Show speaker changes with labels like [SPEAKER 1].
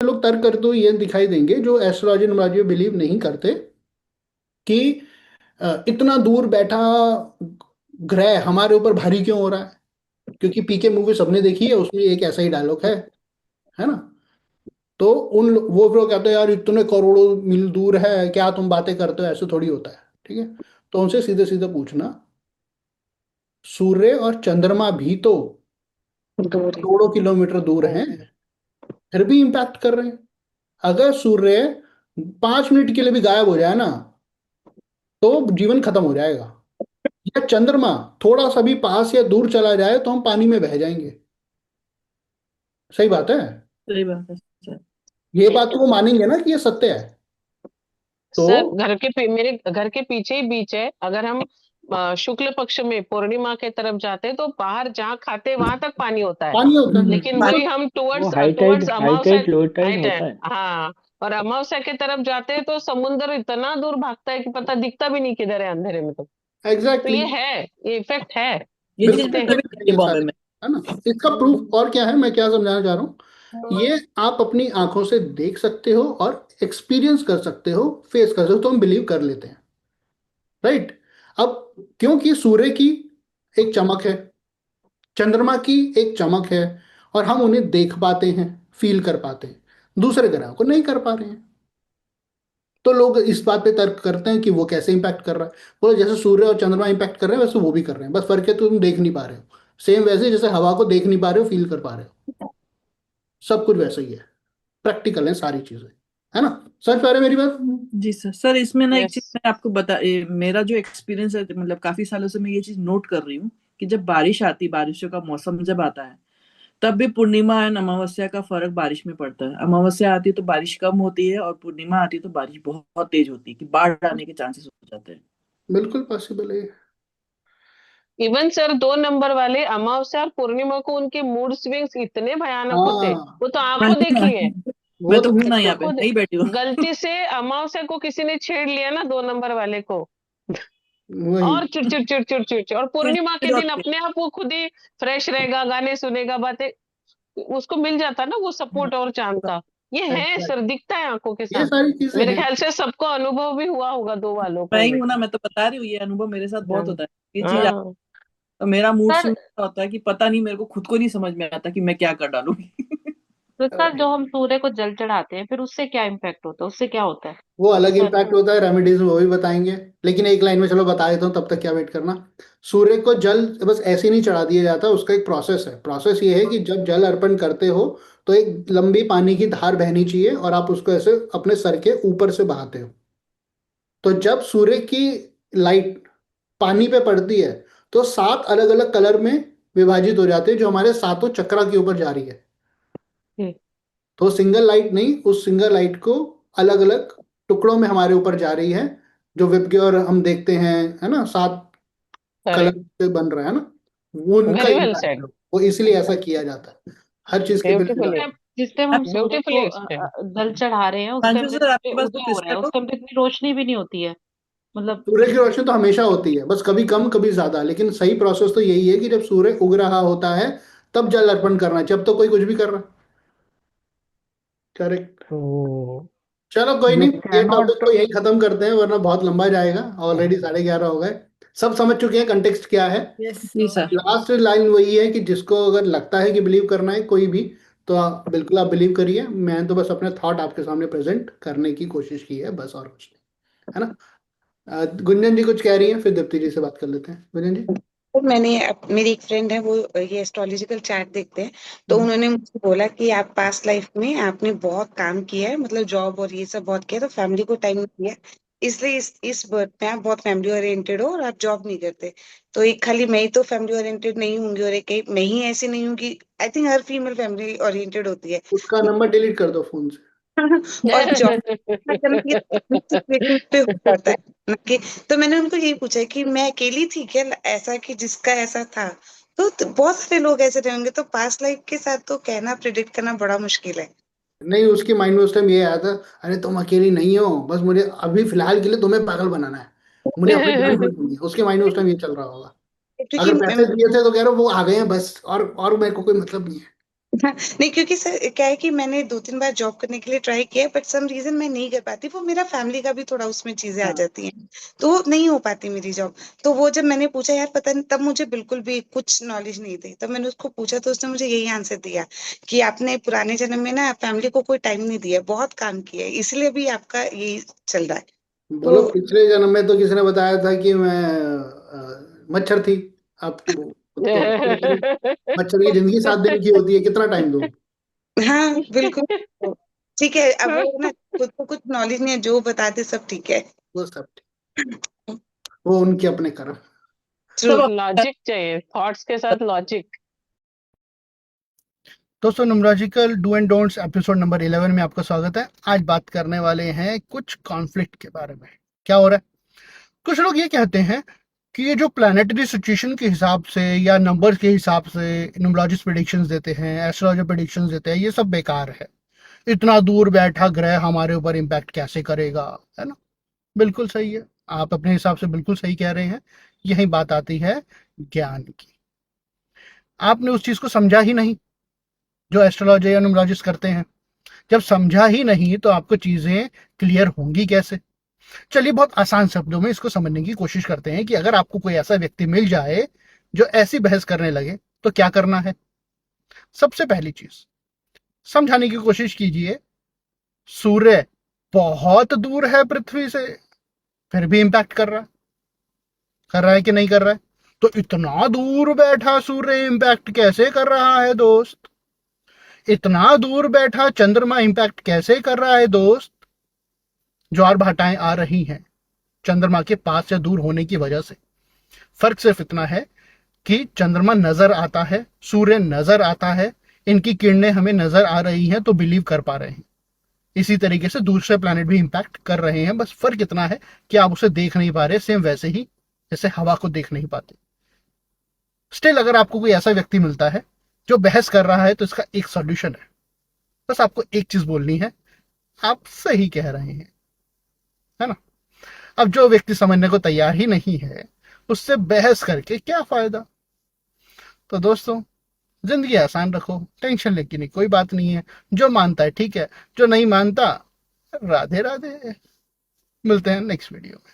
[SPEAKER 1] लोग तर्क करते हुए ये दिखाई देंगे जो एस्ट्रोलॉजी न्यूमरोलॉजी में बिलीव नहीं करते कि इतना दूर बैठा ग्रह हमारे ऊपर भारी क्यों हो रहा है। क्योंकि पीके मूवी सबने देखी है, उसमें एक ऐसा ही डायलॉग है ना। तो वो लोग कहते हैं यार इतने करोड़ों मील दूर है, क्या तुम बातें करते हो, ऐसे थोड़ी होता है। ठीक है, तो उनसे सीधे सीधे पूछना, सूर्य और चंद्रमा भी तो
[SPEAKER 2] दूर है।
[SPEAKER 1] करोड़ों किलोमीटर दूर हैं, फिर भी इम्पैक्ट कर रहे हैं। अगर सूर्य 5 मिनट के लिए भी गायब हो जाए ना, तो जीवन खत्म हो जाएगा। या चंद्रमा थोड़ा सा भी पास या दूर चला जाए तो हम पानी में बह जाएंगे। सही बात है।
[SPEAKER 3] सही बात है सर।
[SPEAKER 1] ये बात तो वो मानेंगे ना कि ये सत्य है। तो
[SPEAKER 2] सर मेरे घर के पीछे ही बीच है। अगर हम शुक्ल पक्ष में पूर्णिमा के तरफ जाते हैं तो बाहर जहाँ खाते वहां तक पानी होता है।
[SPEAKER 1] पानी होता है।
[SPEAKER 2] लेकिन
[SPEAKER 3] पानी
[SPEAKER 2] वही हम
[SPEAKER 4] वो
[SPEAKER 2] towards
[SPEAKER 4] high tide
[SPEAKER 2] towards
[SPEAKER 4] high
[SPEAKER 2] अमावस्या,
[SPEAKER 4] टाइड लो टाइड
[SPEAKER 2] हाइट है।
[SPEAKER 4] होता है।
[SPEAKER 2] हाँ, और अमावस्या की तरफ जाते हैं तो समुद्र इतना दूर भागता है कि पता दिखता भी नहीं किधर है अंधेरे में। तो
[SPEAKER 1] एग्जैक्टली
[SPEAKER 2] ये है, ये इफेक्ट है,
[SPEAKER 3] ये चीज
[SPEAKER 1] बिल्कुल
[SPEAKER 2] दिखते
[SPEAKER 3] मैंने
[SPEAKER 2] हैं।
[SPEAKER 3] भी
[SPEAKER 1] correct है
[SPEAKER 3] देखी है
[SPEAKER 1] ये
[SPEAKER 3] बॉम्बे
[SPEAKER 1] सारे,
[SPEAKER 3] में।
[SPEAKER 1] है ना। इसका प्रूफ और क्या है, मैं क्या समझाना चाह रहा हूँ, ये आप अपनी आंखों से देख सकते हो और एक्सपीरियंस कर सकते हो, फेस कर सकते हो, तो हम बिलीव कर लेते हैं। राइट। अब क्योंकि सूर्य की एक चमक है, चंद्रमा की एक चमक है, और हम उन्हें देख पाते हैं, फील कर पाते हैं, दूसरे ग्रहों को नहीं कर पा रहे हैं। तो लोग इस बात पे तर्क करते हैं कि वो कैसे इंपैक्ट कर रहा है। बोलो जैसे सूर्य और चंद्रमा इंपैक्ट कर रहे हैं वैसे वो भी कर रहे हैं, बस फर्क है तुम देख नहीं पा रहे हो। सेम वैसे जैसे हवा को देख नहीं पा रहे हो, फील कर पा रहे हो, सब कुछ वैसा ही है। प्रैक्टिकल है सारी चीजें, है ना। समझ पा रहे हो मेरी बात।
[SPEAKER 3] जी सर। सर इसमें ना एक
[SPEAKER 2] यस।
[SPEAKER 3] चीज मैं आपको मेरा जो एक्सपीरियंस है, मतलब काफी सालों से मैं ये चीज नोट कर रही हूँ कि जब बारिश आती, बारिशों का मौसम जब आता है, तब भी पूर्णिमा एंड अमावस्या का फर्क बारिश में पड़ता है। अमावस्या आती है तो बारिश कम होती है, और पूर्णिमा आती है तो बारिश बहुत बहुत तेज होती है कि बाढ़ आने के चांसेस हो जाते हैं।
[SPEAKER 1] बिल्कुल पॉसिबल है।
[SPEAKER 2] इवन सर 2 नंबर वाले अमावस्या और पूर्णिमा को उनके मूड स्विंग्स इतने भयानक होते,
[SPEAKER 1] हाँ,
[SPEAKER 2] वो तो
[SPEAKER 3] मैं
[SPEAKER 2] आंखों देखी है।
[SPEAKER 1] वो
[SPEAKER 3] मैं तो
[SPEAKER 1] तो
[SPEAKER 3] हूं
[SPEAKER 1] है।
[SPEAKER 3] ना
[SPEAKER 2] तो
[SPEAKER 3] यहाँ पे,
[SPEAKER 2] खुद
[SPEAKER 3] नहीं बैठी हूँ।
[SPEAKER 2] गलती से अमावस्या को किसी ने छेड़ लिया ना 2 नंबर वाले को,
[SPEAKER 1] वही।
[SPEAKER 2] और चिड़चिड़ चिड़चिड़ चिड़चिड़। और पूर्णिमा के
[SPEAKER 3] चिड़चिड़
[SPEAKER 2] दिन
[SPEAKER 3] होती
[SPEAKER 2] अपने आप वो खुद ही फ्रेश रहेगा, गाने सुनेगा, बातें, उसको मिल जाता ना वो सपोर्ट और चांद का। ये है
[SPEAKER 1] Exactly.
[SPEAKER 2] सर, दिखता है आंखों के
[SPEAKER 1] ये
[SPEAKER 2] साथ।
[SPEAKER 1] सारी चीजें
[SPEAKER 2] मेरे
[SPEAKER 1] हैं।
[SPEAKER 2] ख्याल से सबको अनुभव भी हुआ होगा, 2 वालों
[SPEAKER 3] मैं
[SPEAKER 2] को
[SPEAKER 3] ही
[SPEAKER 2] ये।
[SPEAKER 3] हूं ना, मैं तो बता रही हूँ, ये अनुभव मेरे साथ
[SPEAKER 2] हाँ।
[SPEAKER 3] बहुत होता है। ये चीज
[SPEAKER 2] हाँ
[SPEAKER 3] तो मेरा मूड
[SPEAKER 5] सर,
[SPEAKER 3] स्विंग होता है कि पता नहीं, मेरे को खुद को नहीं समझ में आता कि मैं क्या कर डालूंगी।
[SPEAKER 5] तो सर जो हम सूर्य को जल चढ़ाते हैं फिर उससे क्या इम्पैक्ट होता है, उससे क्या होता है?
[SPEAKER 1] वो अलग
[SPEAKER 5] सर।
[SPEAKER 1] इम्पैक्ट होता है, रेमेडीज में वो भी बताएंगे। लेकिन एक लाइन में चलो बता देता हूँ, तब तक क्या वेट करना। सूर्य को जल बस ऐसे नहीं चढ़ा दिया जाता, उसका एक प्रोसेस है। प्रोसेस ये है कि जब जल अर्पण करते हो तो एक लंबी पानी की धार बहनी चाहिए, और आप उसको ऐसे अपने सर के ऊपर से बहाते हो। तो जब सूर्य की लाइट पानी पे पड़ती है तो 7 अलग अलग कलर में विभाजित हो जाते हैं, जो हमारे सातों चक्रा के ऊपर जा रही है। तो सिंगल लाइट नहीं, उस सिंगल लाइट को अलग अलग टुकड़ों में हमारे ऊपर जा रही है। जो विबग्योर हम देखते हैं, है ना, 7 कलर
[SPEAKER 2] करेक्ट,
[SPEAKER 1] से बन रहा है ना, वो उनका
[SPEAKER 2] वेरी वेल
[SPEAKER 1] इम्पैक्ट
[SPEAKER 2] सेड,
[SPEAKER 1] है। वो इसलिए ऐसा किया जाता है, हर चीज के बिल्कुल।
[SPEAKER 2] ब्यूटीफुली,
[SPEAKER 5] जिस टाइम हम सूर्य को
[SPEAKER 2] ब्यूटीफुली एक्सप्लेन।
[SPEAKER 5] जल चढ़ा रहे हैं उस टाइम
[SPEAKER 3] प्रांशु
[SPEAKER 5] पे
[SPEAKER 3] सर,
[SPEAKER 5] सूर्य
[SPEAKER 3] आपके पास
[SPEAKER 5] उदय
[SPEAKER 3] कोई
[SPEAKER 5] हो रहा है,
[SPEAKER 3] क्रिस्टल
[SPEAKER 5] उस
[SPEAKER 3] हो?
[SPEAKER 5] टाइम पे इतनी रोशनी भी नहीं होती है। मतलब
[SPEAKER 1] सूर्य की रोशनी तो हमेशा होती है, बस कभी कम कभी ज्यादा, लेकिन सही प्रोसेस तो यही है कि जब सूर्य उग रहा होता है तब जल अर्पण करना है, जब तो कोई कुछ भी कर रहा है। करेक्ट।
[SPEAKER 4] तो
[SPEAKER 1] चलो कोई
[SPEAKER 4] यू
[SPEAKER 1] नहीं, ये
[SPEAKER 4] कैन
[SPEAKER 1] टॉपिक
[SPEAKER 4] नॉट।
[SPEAKER 1] को यही खत्म करते हैं वरना बहुत लंबा जाएगा। ऑलरेडी 11:30 हो गए। सब समझ चुके हैं कंटेक्स्ट क्या है।
[SPEAKER 3] यस जी सर।
[SPEAKER 1] लास्ट लाइन वही है कि जिसको अगर लगता है कि बिलीव करना है कोई भी, तो बिल्कुल आप बिलीव करिए। मैं तो बस अपने थॉट आपके सामने प्रेजेंट करने की कोशिश की है, बस और कुछ नहीं, है ना। गुंजन जी कुछ कह रही हैं, फिर दीप्ति जी से बात कर लेते हैं। गुंजन जी।
[SPEAKER 6] तो मेरी एक फ्रेंड है, वो ये एस्ट्रोलॉजिकल चार्ट देखते हैं। तो उन्होंने मुझे बोला कि आप पास्ट लाइफ में आपने बहुत काम किया है, मतलब जॉब और ये सब बहुत किया, तो फैमिली को टाइम नहीं दिया। इसलिए इस बर्थ में आप बहुत फैमिली ओरिएंटेड हो और आप जॉब नहीं करते। तो एक खाली मैं ही तो फैमिली ओरिएंटेड नहीं होंगी, और एक मैं ही ऐसी नहीं हूँ कि I think her female family oriented होती है।
[SPEAKER 1] उसका नंबर डिलीट कर दो फोन से।
[SPEAKER 6] और जॉब करना ये सिचुएशन पे हो जाता है ना कि। तो मैंने उनको यही पूछा कि मैं अकेली थी क्या ऐसा, कि जिसका ऐसा था। तो बहुत सारे लोग ऐसे रहेंगे, तो पास्ट लाइफ के साथ तो कहना, प्रिडिक्ट करना बड़ा मुश्किल है।
[SPEAKER 1] नहीं, उसके माइंड में उस टाइम ये आया था, अरे तुम अकेली नहीं हो, बस मुझे अभी फिलहाल के लिए तुम्हें पागल बनाना है, मुझे अपनी जान बचानी है। उसके माइंड में उस टाइम ये चल रहा होगा।
[SPEAKER 6] क्योंकि
[SPEAKER 1] अगर पैसे दिए थे तो कह रहे हो वो आ गए हैं बस, और मेरे को कोई मतलब नहीं है।
[SPEAKER 6] हाँ, नहीं क्योंकि सर क्या है कि मैंने 2-3 बार जॉब करने के लिए ट्राई किया, बट सम रीजन मैं नहीं कर पाती। वो मेरा फैमिली का भी थोड़ा उसमें चीजें आ
[SPEAKER 3] हाँ
[SPEAKER 6] जाती हैं, तो वो नहीं हो पाती मेरी जॉब। तो वो जब मैंने पूछा यार पता नहीं, तब मुझे बिल्कुल भी कुछ नॉलेज नहीं थी, तब मैंने उसको पूछा तो उसने मुझे यही आंसर दिया कि आपने पुराने जन्म में ना फैमिली को कोई टाइम नहीं दिया, बहुत काम किया है, इसलिए भी आपका यही चल रहा है।
[SPEAKER 1] बोलो,
[SPEAKER 6] तो
[SPEAKER 1] पिछले जन्म में तो किसी ने बताया था कि मैं मच्छर थी। अब तो मच्छर की जिंदगी 7 दिन की होती है, कितना टाइम दो।
[SPEAKER 6] हाँ बिल्कुल। ठीक है, अब वो ना खुद को कुछ नॉलेज नहीं है, जो बताते सब ठीक है।
[SPEAKER 1] वो सब वो उनके अपने कर्म।
[SPEAKER 6] ट्रू।
[SPEAKER 2] लॉजिक चाहिए, थॉट्स के साथ लॉजिक।
[SPEAKER 1] दोस्तों, numerological do and don'ts episode number 11 में आपका स्वागत है। आज बात करने वाले हैं कुछ कॉन्फ्लिक्ट के बारे में। क्या हो रहा है, कुछ लोग ये कहते हैं कि ये जो प्लानिटरी सिचुएशन के हिसाब से या नंबर्स के हिसाब से न्यूमरोलॉजिस्ट प्रेडिक्शंस देते हैं, एस्ट्रोलॉजर प्रेडिक्शंस देते हैं, ये सब बेकार है। इतना दूर बैठा ग्रह हमारे ऊपर इम्पैक्ट कैसे करेगा, है ना। बिल्कुल सही है, आप अपने हिसाब से बिल्कुल सही कह रहे हैं। यही बात आती है ज्ञान की। आपने उस चीज को समझा ही नहीं जो एस्ट्रोलॉजर या न्यूमरोलॉजिस्ट करते हैं। जब समझा ही नहीं तो आपको चीजें क्लियर होंगी कैसे। चलिए, बहुत आसान शब्दों में इसको समझने की कोशिश करते हैं कि अगर आपको कोई ऐसा व्यक्ति मिल जाए जो ऐसी बहस करने लगे तो क्या करना है। सबसे पहली चीज, समझाने की कोशिश कीजिए, सूर्य बहुत दूर है पृथ्वी से, फिर भी इंपैक्ट कर रहा है कि नहीं कर रहा है। तो इतना दूर बैठा सूर्य इंपैक्ट कैसे कर रहा है दोस्त। इतना दूर बैठा चंद्रमा इंपैक्ट कैसे कर रहा है दोस्त। ज्वार भाटाएं आ रही हैं चंद्रमा के पास या दूर होने की वजह से। फर्क सिर्फ इतना है कि चंद्रमा नजर आता है, सूर्य नजर आता है, इनकी किरणें हमें नजर आ रही हैं तो बिलीव कर पा रहे हैं। इसी तरीके से दूसरे प्लैनेट भी इंपैक्ट कर रहे हैं, बस फर्क इतना है कि आप उसे देख नहीं पा रहे, सेम वैसे ही जैसे हवा को देख नहीं पाते। स्टिल अगर आपको कोई ऐसा व्यक्ति मिलता है जो बहस कर रहा है तो इसका एक सॉल्यूशन है। बस आपको एक चीज बोलनी है, आप सही कह रहे हैं, है ना। अब जो व्यक्ति समझने को तैयार ही नहीं है उससे बहस करके क्या फायदा। तो दोस्तों, जिंदगी आसान रखो, टेंशन लेने की कोई बात नहीं है। जो मानता है ठीक है, जो नहीं मानता राधे राधे। मिलते हैं नेक्स्ट वीडियो में।